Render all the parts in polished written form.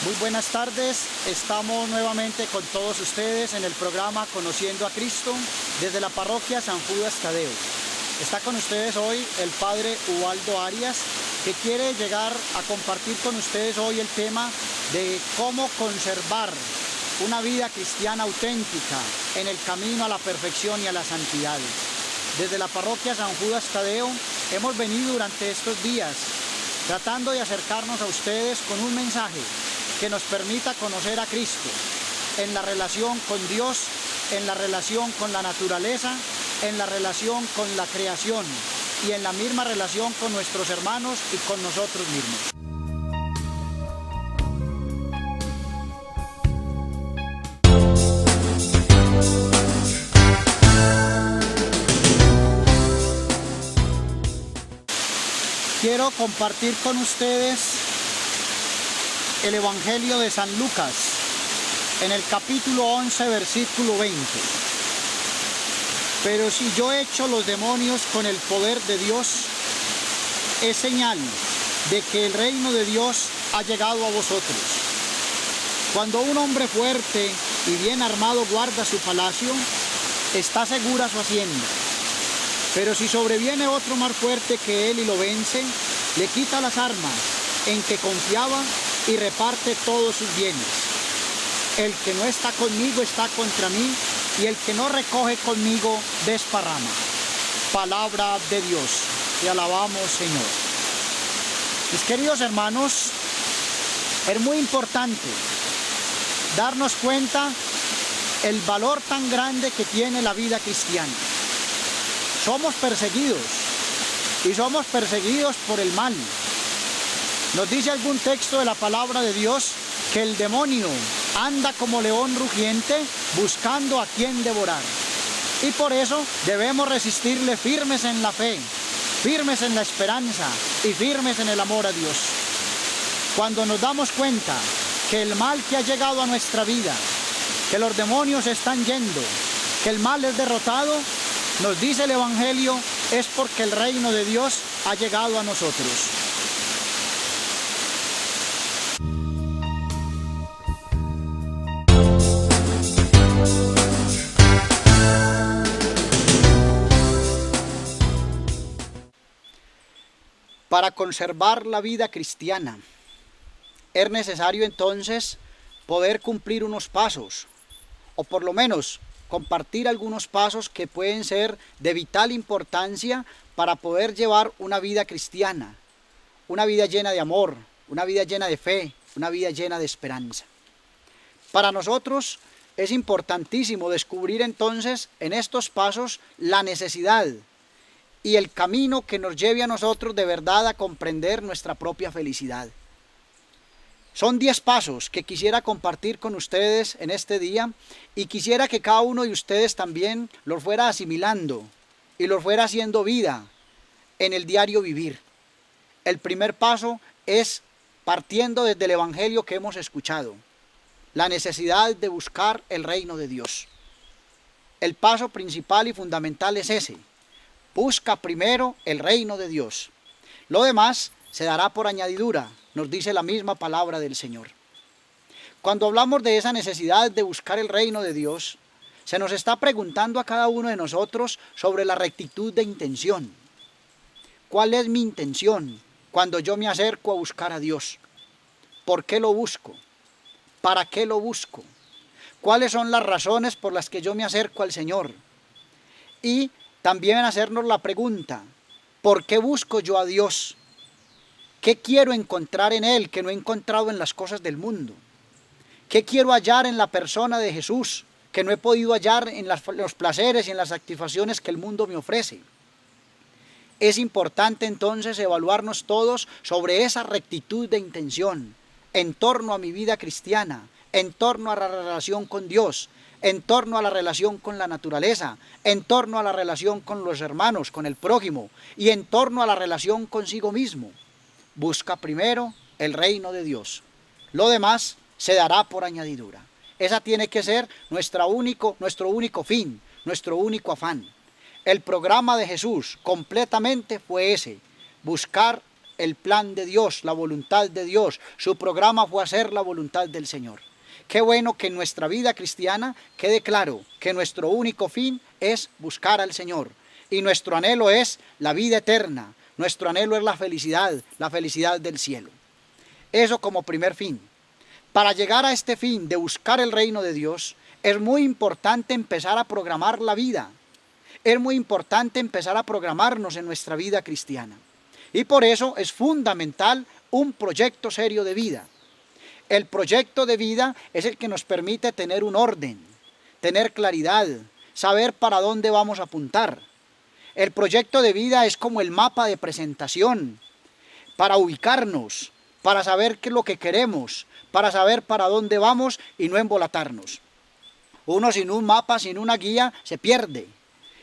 Muy buenas tardes, estamos nuevamente con todos ustedes en el programa Conociendo a Cristo desde la parroquia San Judas Tadeo. Está con ustedes hoy el padre Ubaldo Arias, que quiere llegar a compartir con ustedes hoy el tema de cómo conservar una vida cristiana auténtica en el camino a la perfección y a la santidad. Desde la parroquia San Judas Tadeo hemos venido durante estos días tratando de acercarnos a ustedes con un mensaje que nos permita conocer a Cristo en la relación con Dios, en la relación con la naturaleza, en la relación con la creación y en la misma relación con nuestros hermanos y con nosotros mismos. Quiero compartir con ustedes el Evangelio de San Lucas, en el capítulo 11, versículo 20. Pero si yo echo los demonios con el poder de Dios, es señal de que el reino de Dios ha llegado a vosotros. Cuando un hombre fuerte y bien armado guarda su palacio, está segura su hacienda. Pero si sobreviene otro más fuerte que él y lo vence, le quita las armas en que confiaba y reparte todos sus bienes. El que no está conmigo está contra mí, y el que no recoge conmigo desparrama. Palabra de Dios. Te alabamos, Señor. Mis queridos hermanos, es muy importante darnos cuenta el valor tan grande que tiene la vida cristiana. Somos perseguidos, y somos perseguidos por el mal. Nos dice algún texto de la palabra de Dios que el demonio anda como león rugiente buscando a quien devorar. Y por eso debemos resistirle firmes en la fe, firmes en la esperanza y firmes en el amor a Dios. Cuando nos damos cuenta que el mal que ha llegado a nuestra vida, que los demonios están yendo, que el mal es derrotado, nos dice el Evangelio, es porque el reino de Dios ha llegado a nosotros. Para conservar la vida cristiana, es necesario entonces poder cumplir unos pasos, o por lo menos compartir algunos pasos que pueden ser de vital importancia para poder llevar una vida cristiana, una vida llena de amor, una vida llena de fe, una vida llena de esperanza. Para nosotros es importantísimo descubrir entonces en estos pasos la necesidad y el camino que nos lleve a nosotros de verdad a comprender nuestra propia felicidad. Son 10 pasos que quisiera compartir con ustedes en este día, y quisiera que cada uno de ustedes también los fuera asimilando y los fuera haciendo vida en el diario vivir. El primer paso es partiendo desde el Evangelio que hemos escuchado, la necesidad de buscar el reino de Dios. El paso principal y fundamental es ese: busca primero el reino de Dios. Lo demás se dará por añadidura, nos dice la misma palabra del Señor. Cuando hablamos de esa necesidad de buscar el reino de Dios, se nos está preguntando a cada uno de nosotros sobre la rectitud de intención. ¿Cuál es mi intención cuando yo me acerco a buscar a Dios? ¿Por qué lo busco? ¿Para qué lo busco? ¿Cuáles son las razones por las que yo me acerco al Señor? Y también hacernos la pregunta, ¿por qué busco yo a Dios? ¿Qué quiero encontrar en Él que no he encontrado en las cosas del mundo? ¿Qué quiero hallar en la persona de Jesús que no he podido hallar en los placeres y en las satisfacciones que el mundo me ofrece? Es importante entonces evaluarnos todos sobre esa rectitud de intención en torno a mi vida cristiana, en torno a la relación con Dios, en torno a la relación con la naturaleza, en torno a la relación con los hermanos, con el prójimo, y en torno a la relación consigo mismo. Busca primero el reino de Dios. Lo demás se dará por añadidura. Esa tiene que ser nuestro único fin, nuestro único afán. El programa de Jesús completamente fue ese: buscar el plan de Dios, la voluntad de Dios. Su programa fue hacer la voluntad del Señor. Qué bueno que en nuestra vida cristiana quede claro que nuestro único fin es buscar al Señor. Y nuestro anhelo es la vida eterna. Nuestro anhelo es la felicidad del cielo. Eso como primer fin. Para llegar a este fin de buscar el reino de Dios, es muy importante empezar a programar la vida. Es muy importante empezar a programarnos en nuestra vida cristiana. Y por eso es fundamental un proyecto serio de vida. El proyecto de vida es el que nos permite tener un orden, tener claridad, saber para dónde vamos a apuntar. El proyecto de vida es como el mapa de presentación para ubicarnos, para saber qué es lo que queremos, para saber para dónde vamos y no embolatarnos. Uno sin un mapa, sin una guía, se pierde.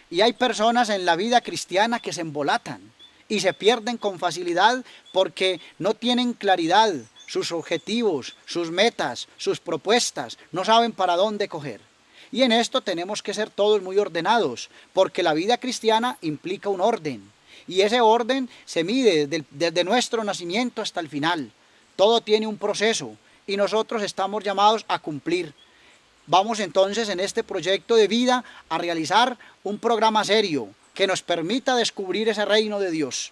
Y hay personas en la vida cristiana que se embolatan y se pierden con facilidad porque no tienen claridad, sus objetivos, sus metas, sus propuestas, no saben para dónde coger. Y en esto tenemos que ser todos muy ordenados, porque la vida cristiana implica un orden. Y ese orden se mide desde nuestro nacimiento hasta el final. Todo tiene un proceso y nosotros estamos llamados a cumplir. Vamos entonces en este proyecto de vida a realizar un programa serio que nos permita descubrir ese reino de Dios.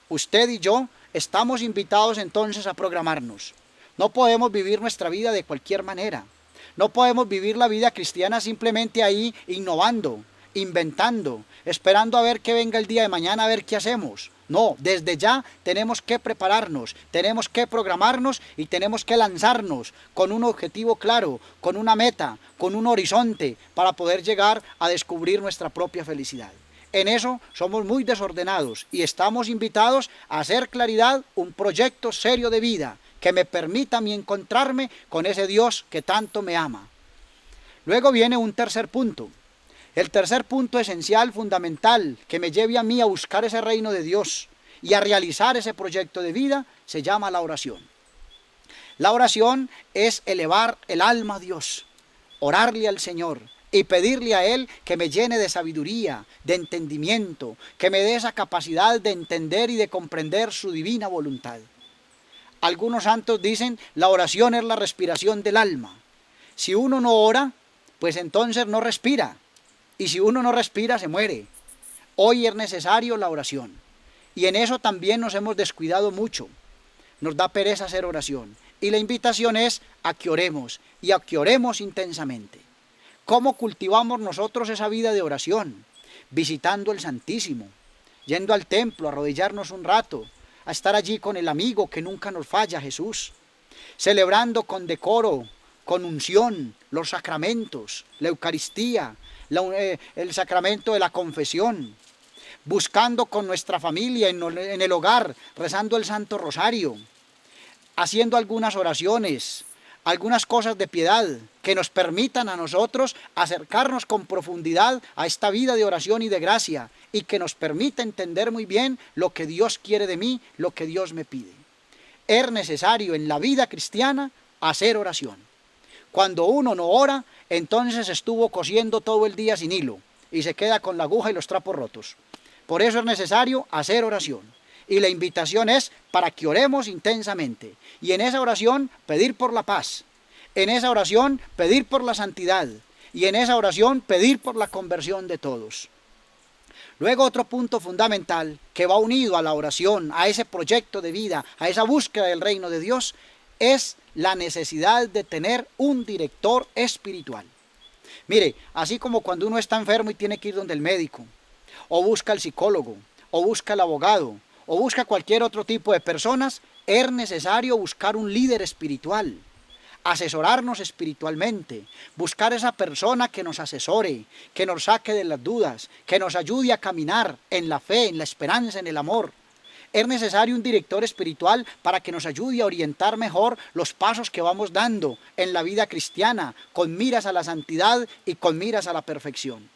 Usted y yo estamos invitados entonces a programarnos. No podemos vivir nuestra vida de cualquier manera. No podemos vivir la vida cristiana simplemente ahí innovando, inventando, esperando a ver qué venga el día de mañana, a ver qué hacemos. No, desde ya tenemos que prepararnos, tenemos que programarnos y tenemos que lanzarnos con un objetivo claro, con una meta, con un horizonte para poder llegar a descubrir nuestra propia felicidad. En eso somos muy desordenados y estamos invitados a hacer claridad un proyecto serio de vida que me permita a mí encontrarme con ese Dios que tanto me ama. Luego viene un tercer punto. El tercer punto esencial, fundamental, que me lleve a mí a buscar ese reino de Dios y a realizar ese proyecto de vida, se llama la oración. La oración es elevar el alma a Dios, orarle al Señor y pedirle a Él que me llene de sabiduría, de entendimiento, que me dé esa capacidad de entender y de comprender su divina voluntad. Algunos santos dicen, la oración es la respiración del alma. Si uno no ora, pues entonces no respira. Y si uno no respira, se muere. Hoy es necesario la oración. Y en eso también nos hemos descuidado mucho. Nos da pereza hacer oración. Y la invitación es a que oremos, y a que oremos intensamente. ¿Cómo cultivamos nosotros esa vida de oración? Visitando el Santísimo, yendo al templo, a arrodillarnos un rato, a estar allí con el amigo que nunca nos falla, Jesús. Celebrando con decoro, con unción, los sacramentos, la Eucaristía, el sacramento de la confesión, buscando con nuestra familia en el hogar, rezando el Santo Rosario, haciendo algunas oraciones, algunas cosas de piedad que nos permitan a nosotros acercarnos con profundidad a esta vida de oración y de gracia y que nos permita entender muy bien lo que Dios quiere de mí, lo que Dios me pide. Es necesario en la vida cristiana hacer oración. Cuando uno no ora, entonces estuvo cosiendo todo el día sin hilo y se queda con la aguja y los trapos rotos. Por eso es necesario hacer oración. Y la invitación es para que oremos intensamente. Y en esa oración pedir por la paz. En esa oración pedir por la santidad. Y en esa oración pedir por la conversión de todos. Luego otro punto fundamental que va unido a la oración, a ese proyecto de vida, a esa búsqueda del reino de Dios, es la necesidad de tener un director espiritual. Mire, así como cuando uno está enfermo y tiene que ir donde el médico, o busca al psicólogo, o busca al abogado, o busca cualquier otro tipo de personas, es necesario buscar un líder espiritual, asesorarnos espiritualmente, buscar esa persona que nos asesore, que nos saque de las dudas, que nos ayude a caminar en la fe, en la esperanza, en el amor. Es necesario un director espiritual para que nos ayude a orientar mejor los pasos que vamos dando en la vida cristiana, con miras a la santidad y con miras a la perfección.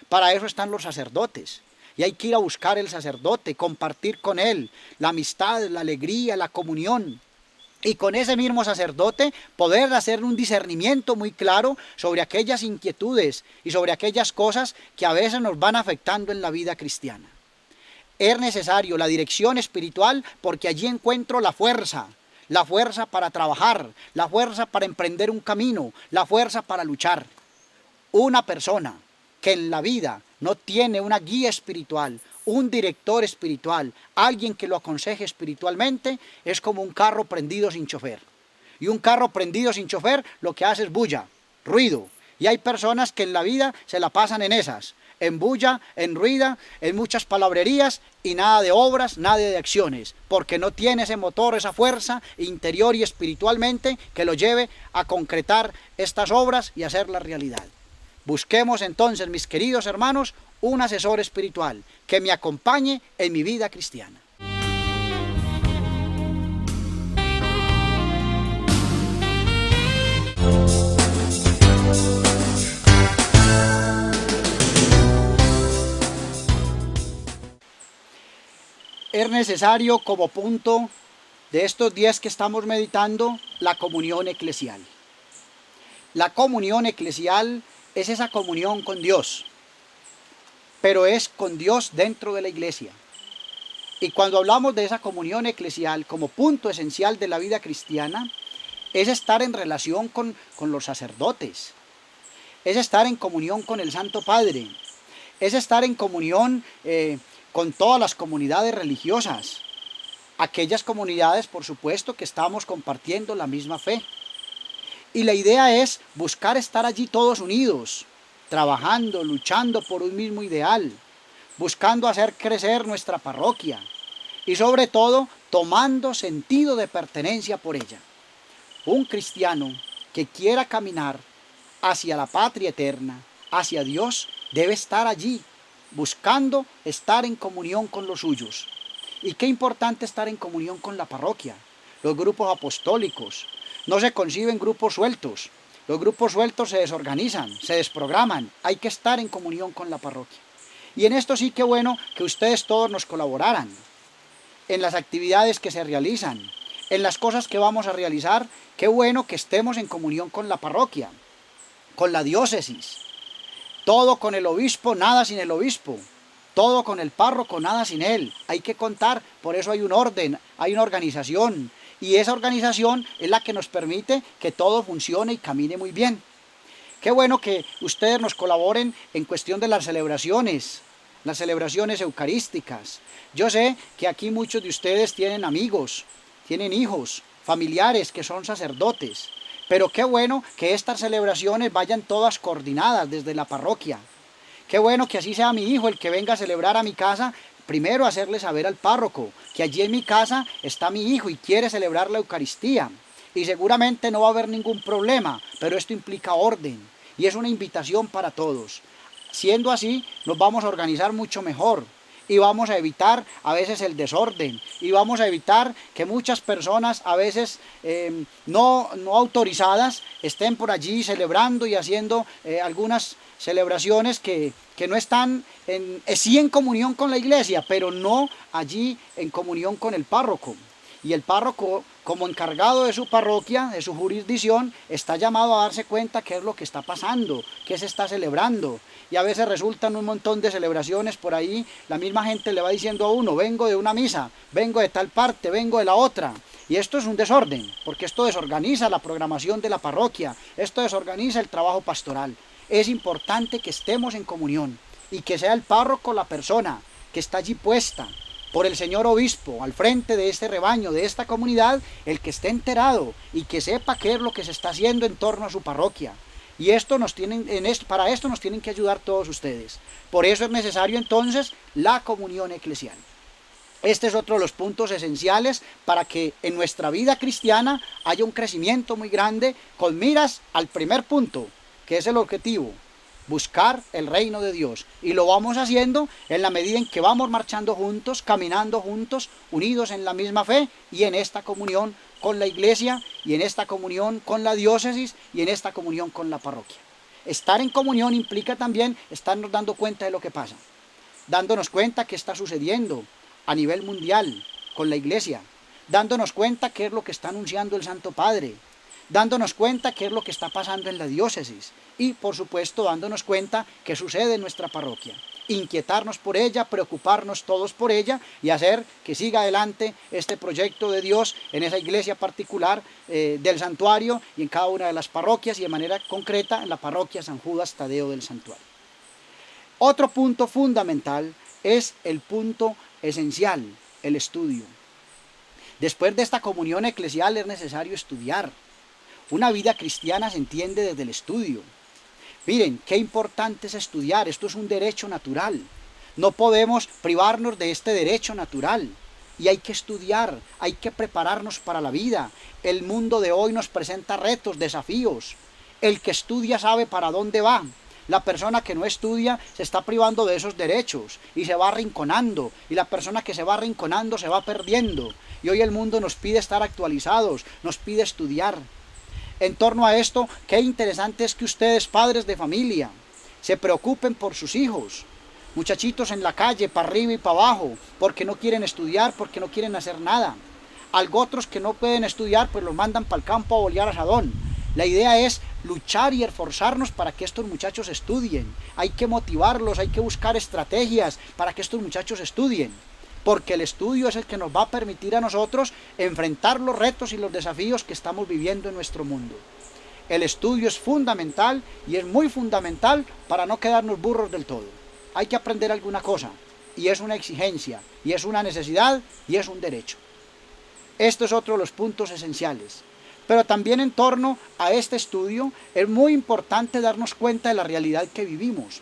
Para eso están los sacerdotes. Y hay que ir a buscar el sacerdote, compartir con él la amistad, la alegría, la comunión. Y con ese mismo sacerdote poder hacer un discernimiento muy claro sobre aquellas inquietudes y sobre aquellas cosas que a veces nos van afectando en la vida cristiana. Es necesario la dirección espiritual porque allí encuentro la fuerza para trabajar, la fuerza para emprender un camino, la fuerza para luchar. Una persona que en la vida no tiene una guía espiritual, un director espiritual, alguien que lo aconseje espiritualmente, es como un carro prendido sin chofer. Y un carro prendido sin chofer lo que hace es bulla, ruido. Y hay personas que en la vida se la pasan en esas, en bulla, en ruida, en muchas palabrerías y nada de obras, nada de acciones, porque no tiene ese motor, esa fuerza interior y espiritualmente que lo lleve a concretar estas obras y hacerlas realidad. Busquemos entonces, mis queridos hermanos, un asesor espiritual que me acompañe en mi vida cristiana. Es necesario como punto de estos 10 que estamos meditando la comunión eclesial. La comunión eclesial es esa comunión con Dios, pero es con Dios dentro de la iglesia. Y cuando hablamos de esa comunión eclesial como punto esencial de la vida cristiana, es estar en relación con los sacerdotes, es estar en comunión con el Santo Padre, es estar en comunión con todas las comunidades religiosas, aquellas comunidades, por supuesto, que estamos compartiendo la misma fe. Y la idea es buscar estar allí todos unidos, trabajando, luchando por un mismo ideal, buscando hacer crecer nuestra parroquia y sobre todo tomando sentido de pertenencia por ella. Un cristiano que quiera caminar hacia la patria eterna, hacia Dios, debe estar allí, buscando estar en comunión con los suyos. Y qué importante estar en comunión con la parroquia, los grupos apostólicos. No se conciben grupos sueltos. Los grupos sueltos se desorganizan, se desprograman. Hay que estar en comunión con la parroquia. Y en esto sí que bueno que ustedes todos nos colaboraran. En las actividades que se realizan, en las cosas que vamos a realizar, qué bueno que estemos en comunión con la parroquia, con la diócesis. Todo con el obispo, nada sin el obispo. Todo con el párroco, nada sin él. Hay que contar, por eso hay un orden, hay una organización. Y esa organización es la que nos permite que todo funcione y camine muy bien. Qué bueno que ustedes nos colaboren en cuestión de las celebraciones eucarísticas. Yo sé que aquí muchos de ustedes tienen amigos, tienen hijos, familiares que son sacerdotes. Pero qué bueno que estas celebraciones vayan todas coordinadas desde la parroquia. Qué bueno que así sea mi hijo el que venga a celebrar a mi casa. Primero hacerle saber al párroco que allí en mi casa está mi hijo y quiere celebrar la Eucaristía. Y seguramente no va a haber ningún problema, pero esto implica orden y es una invitación para todos. Siendo así, nos vamos a organizar mucho mejor y vamos a evitar a veces el desorden y vamos a evitar que muchas personas a veces no autorizadas estén por allí celebrando y haciendo algunas celebraciones que no están sí en comunión con la iglesia, pero no allí en comunión con el párroco. Y el párroco, como encargado de su parroquia, de su jurisdicción, está llamado a darse cuenta qué es lo que está pasando, qué se está celebrando. Y a veces resultan un montón de celebraciones por ahí, la misma gente le va diciendo a uno, vengo de una misa, vengo de tal parte, vengo de la otra. Y esto es un desorden, porque esto desorganiza la programación de la parroquia, esto desorganiza el trabajo pastoral. Es importante que estemos en comunión y que sea el párroco la persona que está allí puesta por el señor obispo al frente de este rebaño, de esta comunidad, el que esté enterado y que sepa qué es lo que se está haciendo en torno a su parroquia. Y para esto nos tienen que ayudar todos ustedes. Por eso es necesario entonces la comunión eclesial. Este es otro de los puntos esenciales para que en nuestra vida cristiana haya un crecimiento muy grande con miras al primer punto, que es el objetivo, buscar el reino de Dios. Y lo vamos haciendo en la medida en que vamos marchando juntos, caminando juntos, unidos en la misma fe y en esta comunión con la iglesia y en esta comunión con la diócesis y en esta comunión con la parroquia. Estar en comunión implica también estarnos dando cuenta de lo que pasa, dándonos cuenta qué está sucediendo a nivel mundial con la iglesia, dándonos cuenta qué es lo que está anunciando el Santo Padre, dándonos cuenta qué es lo que está pasando en la diócesis y, por supuesto, dándonos cuenta qué sucede en nuestra parroquia. inquietarnos por ella, preocuparnos todos por ella y hacer que siga adelante este proyecto de Dios en esa iglesia particular del santuario y en cada una de las parroquias y de manera concreta en la parroquia San Judas Tadeo del santuario. Otro punto fundamental es el punto esencial, el estudio. Después de esta comunión eclesial es necesario estudiar. Una vida cristiana se entiende desde el estudio. Miren, qué importante es estudiar, esto es un derecho natural. No podemos privarnos de este derecho natural. Y hay que estudiar, hay que prepararnos para la vida. El mundo de hoy nos presenta retos, desafíos. El que estudia sabe para dónde va. La persona que no estudia se está privando de esos derechos y se va arrinconando. Y la persona que se va arrinconando se va perdiendo. Y hoy el mundo nos pide estar actualizados, nos pide estudiar. En torno a esto, qué interesante es que ustedes, padres de familia, se preocupen por sus hijos. Muchachitos en la calle, para arriba y para abajo, porque no quieren estudiar, porque no quieren hacer nada. Algo otros que no pueden estudiar, pues los mandan para el campo a bolear asadón. La idea es luchar y esforzarnos para que estos muchachos estudien. Hay que motivarlos, hay que buscar estrategias para que estos muchachos estudien. Porque el estudio es el que nos va a permitir a nosotros enfrentar los retos y los desafíos que estamos viviendo en nuestro mundo. El estudio es fundamental y es muy fundamental para no quedarnos burros del todo. Hay que aprender alguna cosa y es una exigencia y es una necesidad y es un derecho. Esto es otro de los puntos esenciales. Pero también en torno a este estudio es muy importante darnos cuenta de la realidad que vivimos.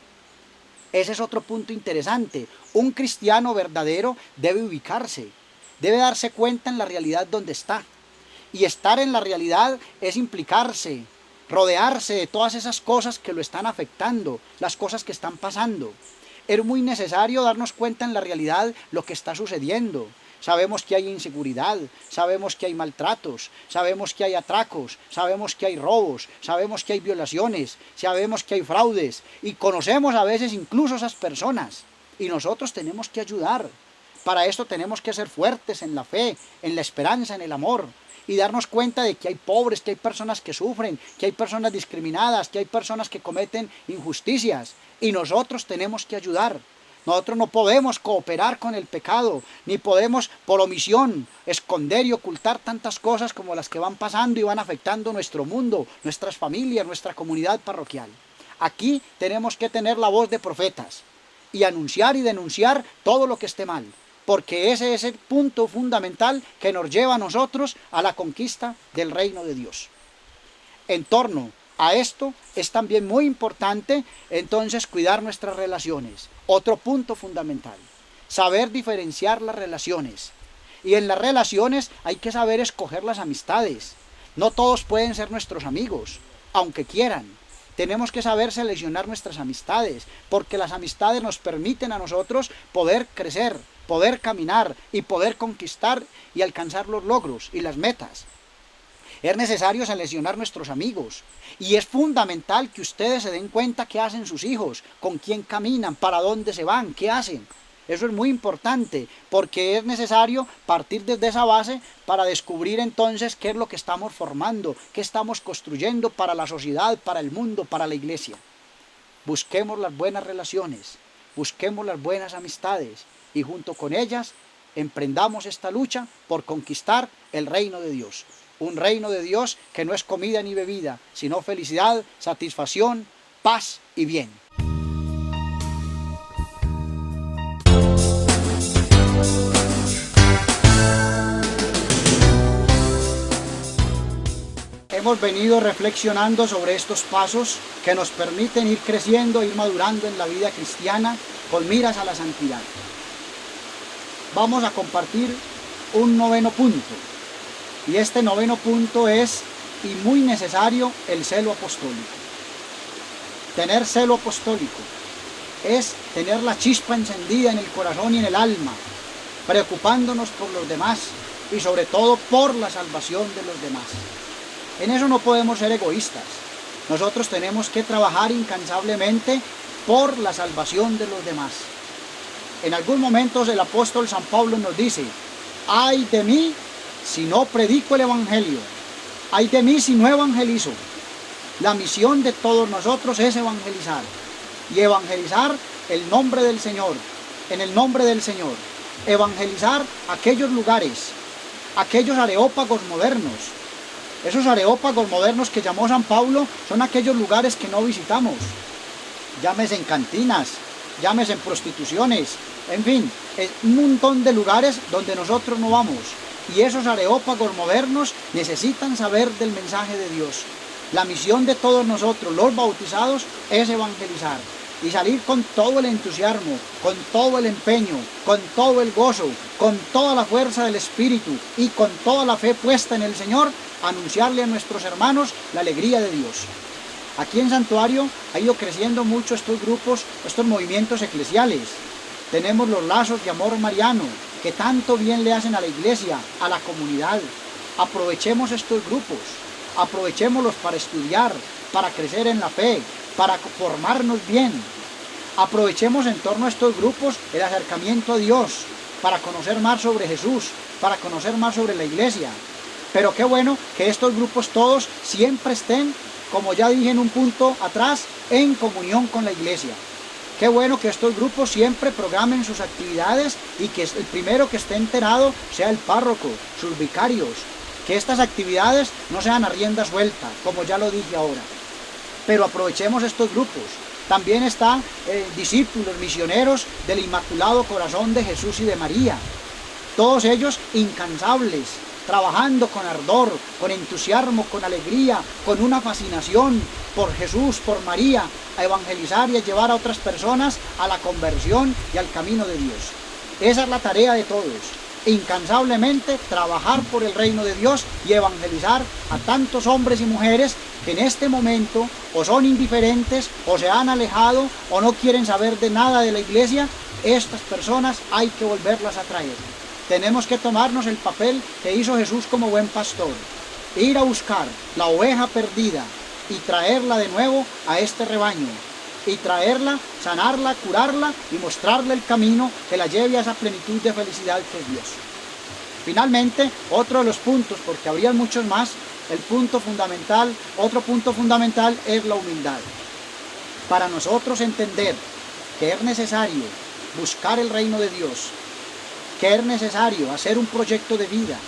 Ese es otro punto interesante. Un cristiano verdadero debe ubicarse, debe darse cuenta en la realidad donde está. Y estar en la realidad es implicarse, rodearse de todas esas cosas que lo están afectando, las cosas que están pasando. Es muy necesario darnos cuenta en la realidad lo que está sucediendo. Sabemos que hay inseguridad, sabemos que hay maltratos, sabemos que hay atracos, sabemos que hay robos, sabemos que hay violaciones, sabemos que hay fraudes y conocemos a veces incluso esas personas y nosotros tenemos que ayudar. Para esto tenemos que ser fuertes en la fe, en la esperanza, en el amor y darnos cuenta de que hay pobres, que hay personas que sufren, que hay personas discriminadas, que hay personas que cometen injusticias y nosotros tenemos que ayudar. Nosotros no podemos cooperar con el pecado, ni podemos por omisión esconder y ocultar tantas cosas como las que van pasando y van afectando nuestro mundo, nuestras familias, nuestra comunidad parroquial. Aquí tenemos que tener la voz de profetas y anunciar y denunciar todo lo que esté mal, porque ese es el punto fundamental que nos lleva a nosotros a la conquista del reino de Dios. En torno a esto es también muy importante entonces cuidar nuestras relaciones. Otro punto fundamental, saber diferenciar las relaciones. Y en las relaciones hay que saber escoger las amistades. No todos pueden ser nuestros amigos, aunque quieran. Tenemos que saber seleccionar nuestras amistades, porque las amistades nos permiten a nosotros poder crecer, poder caminar y poder conquistar y alcanzar los logros y las metas. Es necesario seleccionar nuestros amigos y es fundamental que ustedes se den cuenta qué hacen sus hijos, con quién caminan, para dónde se van, qué hacen. Eso es muy importante porque es necesario partir desde esa base para descubrir entonces qué es lo que estamos formando, qué estamos construyendo para la sociedad, para el mundo, para la iglesia. Busquemos las buenas relaciones, busquemos las buenas amistades y junto con ellas emprendamos esta lucha por conquistar el reino de Dios. Un reino de Dios que no es comida ni bebida, sino felicidad, satisfacción, paz y bien. Hemos venido reflexionando sobre estos pasos que nos permiten ir creciendo, ir madurando en la vida cristiana con miras a la santidad. Vamos a compartir un noveno punto. Y este noveno punto es, y muy necesario, el celo apostólico. Tener celo apostólico es tener la chispa encendida en el corazón y en el alma, preocupándonos por los demás y sobre todo por la salvación de los demás. En eso no podemos ser egoístas. Nosotros tenemos que trabajar incansablemente por la salvación de los demás. En algún momento el apóstol San Pablo nos dice: ¡ay de mí si no predico el evangelio! ¡Ay de mí si no evangelizo! La misión de todos nosotros es evangelizar. Y evangelizar el nombre del Señor, en el nombre del Señor, evangelizar aquellos lugares, aquellos areópagos modernos. Esos areópagos modernos que llamó San Pablo son aquellos lugares que no visitamos. Llámese en cantinas, llámese en prostituciones, en fin, es un montón de lugares donde nosotros no vamos. Y esos areópagos modernos necesitan saber del mensaje de Dios. La misión de todos nosotros, los bautizados, es evangelizar y salir con todo el entusiasmo, con todo el empeño, con todo el gozo, con toda la fuerza del Espíritu y con toda la fe puesta en el Señor, anunciarle a nuestros hermanos la alegría de Dios. Aquí en Santuario ha ido creciendo mucho estos grupos, estos movimientos eclesiales. Tenemos los lazos de amor mariano, que tanto bien le hacen a la iglesia, a la comunidad. Aprovechemos estos grupos, aprovechémoslos para estudiar, para crecer en la fe, para formarnos bien. Aprovechemos en torno a estos grupos el acercamiento a Dios, para conocer más sobre Jesús, para conocer más sobre la iglesia. Pero qué bueno que estos grupos todos siempre estén, como ya dije en un punto atrás, en comunión con la iglesia. Qué bueno que estos grupos siempre programen sus actividades y que el primero que esté enterado sea el párroco, sus vicarios. Que estas actividades no sean a rienda suelta, como ya lo dije ahora. Pero aprovechemos estos grupos. También están discípulos misioneros del Inmaculado Corazón de Jesús y de María. Todos ellos incansables, trabajando con ardor, con entusiasmo, con alegría, con una fascinación por Jesús, por María, a evangelizar y a llevar a otras personas a la conversión y al camino de Dios. Esa es la tarea de todos, incansablemente trabajar por el reino de Dios y evangelizar a tantos hombres y mujeres que en este momento o son indiferentes, o se han alejado, o no quieren saber de nada de la iglesia. Estas personas hay que volverlas a traer. Tenemos que tomarnos el papel que hizo Jesús como buen pastor, ir a buscar la oveja perdida y traerla de nuevo a este rebaño, y traerla, sanarla, curarla y mostrarle el camino que la lleve a esa plenitud de felicidad que es Dios. Finalmente, otro de los puntos, porque habría muchos más, otro punto fundamental es la humildad. Para nosotros entender que es necesario buscar el reino de Dios, que es necesario hacer un proyecto de vida,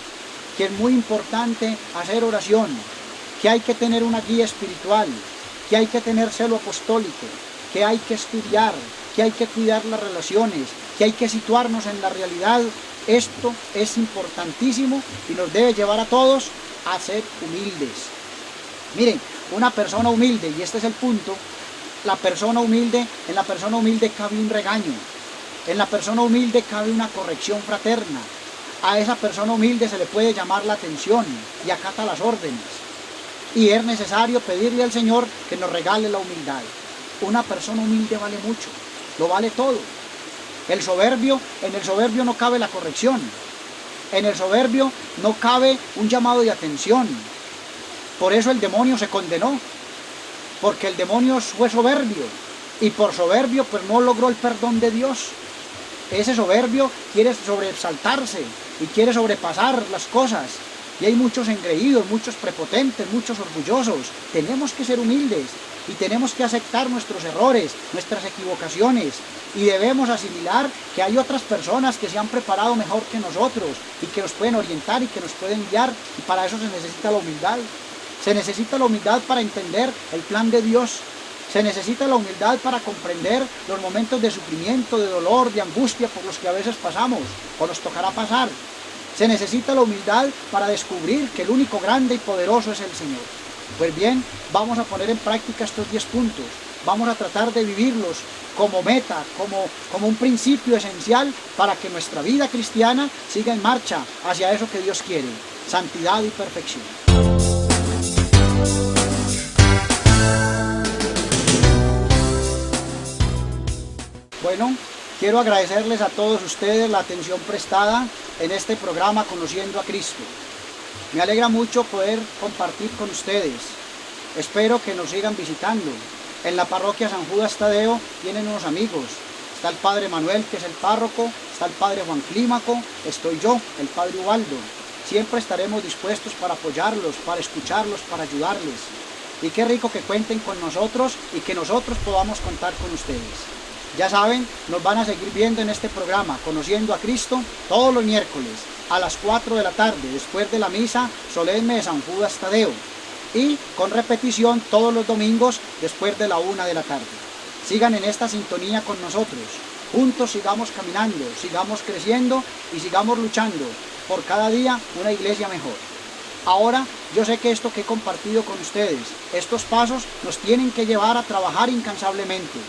que es muy importante hacer oración, que hay que tener una guía espiritual, que hay que tener celo apostólico, que hay que estudiar, que hay que cuidar las relaciones, que hay que situarnos en la realidad. Esto es importantísimo y nos debe llevar a todos a ser humildes. Miren, una persona humilde, y este es el punto, en la persona humilde cabe un regaño, en la persona humilde cabe una corrección fraterna, a esa persona humilde se le puede llamar la atención y acata las órdenes. Y es necesario pedirle al Señor que nos regale la humildad. Una persona humilde vale mucho, lo vale todo. En el soberbio no cabe la corrección. En el soberbio no cabe un llamado de atención. Por eso el demonio se condenó, porque el demonio fue soberbio, y por soberbio pues no logró el perdón de Dios. Ese soberbio quiere sobreexaltarse y quiere sobrepasar las cosas. Y hay muchos engreídos, muchos prepotentes, muchos orgullosos. Tenemos que ser humildes y tenemos que aceptar nuestros errores, nuestras equivocaciones. Y debemos asimilar que hay otras personas que se han preparado mejor que nosotros y que nos pueden orientar y que nos pueden guiar. Y para eso se necesita la humildad. Se necesita la humildad para entender el plan de Dios. Se necesita la humildad para comprender los momentos de sufrimiento, de dolor, de angustia por los que a veces pasamos o nos tocará pasar. Se necesita la humildad para descubrir que el único grande y poderoso es el Señor. Pues bien, vamos a poner en práctica estos 10 puntos. Vamos a tratar de vivirlos como meta, como un principio esencial para que nuestra vida cristiana siga en marcha hacia eso que Dios quiere, santidad y perfección. Bueno, quiero agradecerles a todos ustedes la atención prestada en este programa Conociendo a Cristo. Me alegra mucho poder compartir con ustedes. Espero que nos sigan visitando. En la parroquia San Judas Tadeo tienen unos amigos. Está el padre Manuel, que es el párroco, está el padre Juan Clímaco, estoy yo, el padre Ubaldo. Siempre estaremos dispuestos para apoyarlos, para escucharlos, para ayudarles. Y qué rico que cuenten con nosotros y que nosotros podamos contar con ustedes. Ya saben, nos van a seguir viendo en este programa, Conociendo a Cristo, todos los miércoles a las 4 de la tarde, después de la misa solemne de San Judas Tadeo, y con repetición todos los domingos después de la 1 de la tarde. Sigan en esta sintonía con nosotros. Juntos sigamos caminando, sigamos creciendo y sigamos luchando por cada día una iglesia mejor. Ahora, yo sé que esto que he compartido con ustedes, estos pasos nos tienen que llevar a trabajar incansablemente,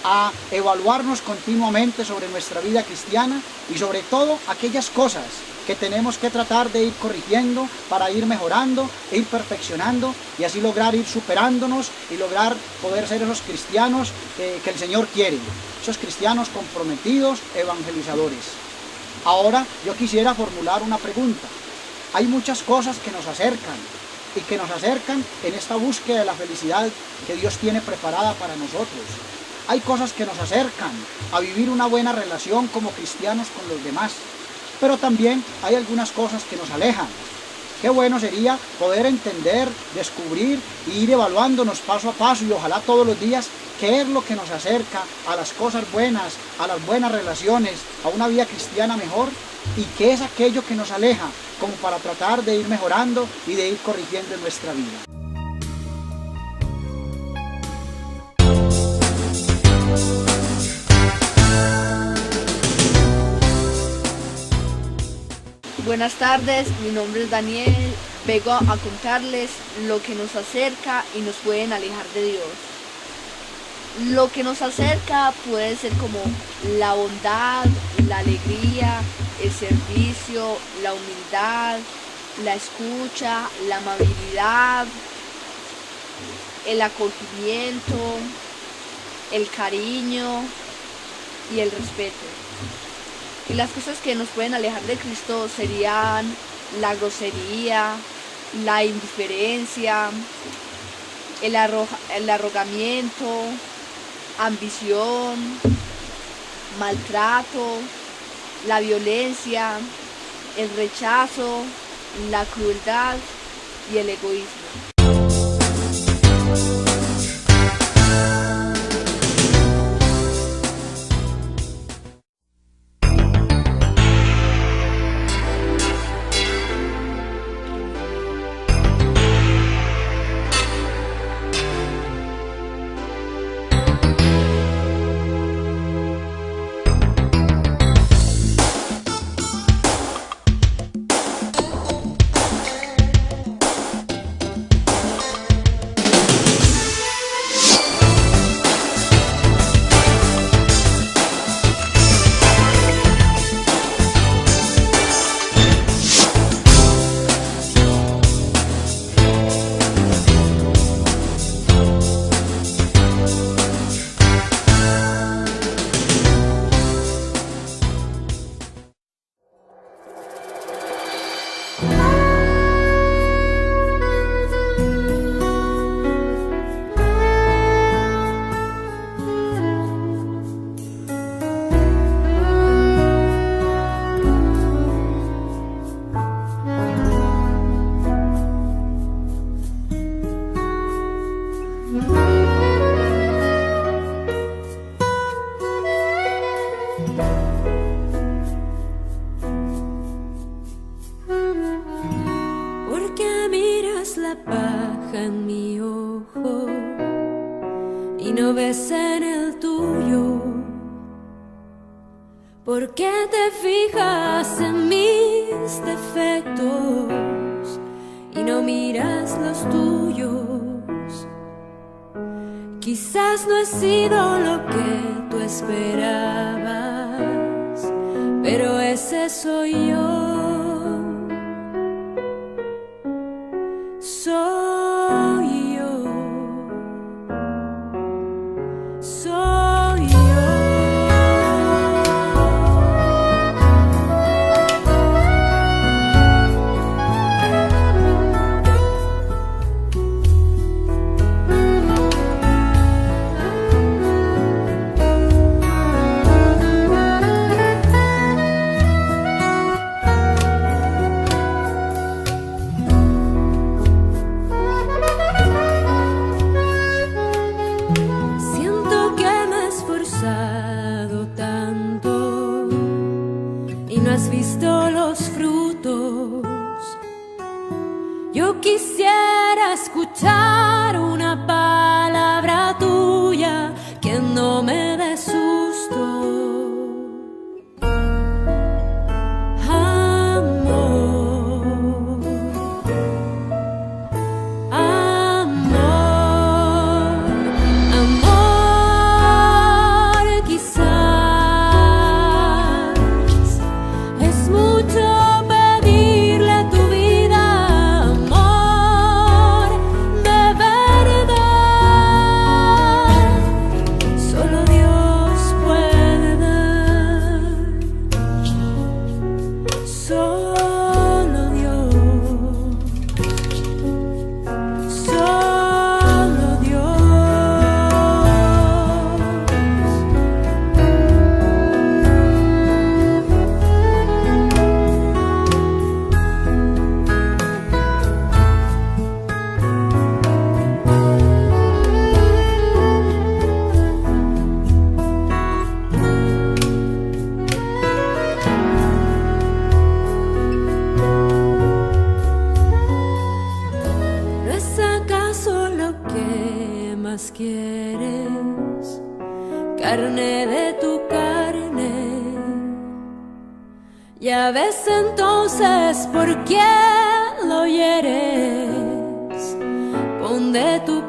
a evaluarnos continuamente sobre nuestra vida cristiana y sobre todo aquellas cosas que tenemos que tratar de ir corrigiendo para ir mejorando e ir perfeccionando y así lograr ir superándonos y lograr poder ser esos cristianos que el Señor quiere, esos cristianos comprometidos, evangelizadores. Ahora yo quisiera formular una pregunta. Hay muchas cosas que nos acercan y que nos acercan en esta búsqueda de la felicidad que Dios tiene preparada para nosotros. Hay cosas que nos acercan a vivir una buena relación como cristianos con los demás, pero también hay algunas cosas que nos alejan. Qué bueno sería poder entender, descubrir y ir evaluándonos paso a paso y ojalá todos los días qué es lo que nos acerca a las cosas buenas, a las buenas relaciones, a una vida cristiana mejor y qué es aquello que nos aleja como para tratar de ir mejorando y de ir corrigiendo en nuestra vida. Buenas tardes, mi nombre es Daniel, vengo a contarles lo que nos acerca y nos pueden alejar de Dios. Lo que nos acerca puede ser como la bondad, la alegría, el servicio, la humildad, la escucha, la amabilidad, el acogimiento, el cariño y el respeto. Y las cosas que nos pueden alejar de Cristo serían la grosería, la indiferencia, el arrogamiento, ambición, maltrato, la violencia, el rechazo, la crueldad y el egoísmo. no ves en el tuyo? ¿Por qué te fijas en mis defectos y no miras los tuyos? Quizás no he sido lo que tú esperabas, pero ese soy yo. Soy yo. Soy yo. quisiera escuchar una palabra tuya que no me dé susto. Amor, amor, amor, quizás es mucho pedirle a tu vida amor de verdad. Solo Dios puede dar. Solo Dios. Solo Dios. ¿No es acaso lo que más quieres? Carne de tu carne. Ya ves entonces por qué lo hieres. Pon de tu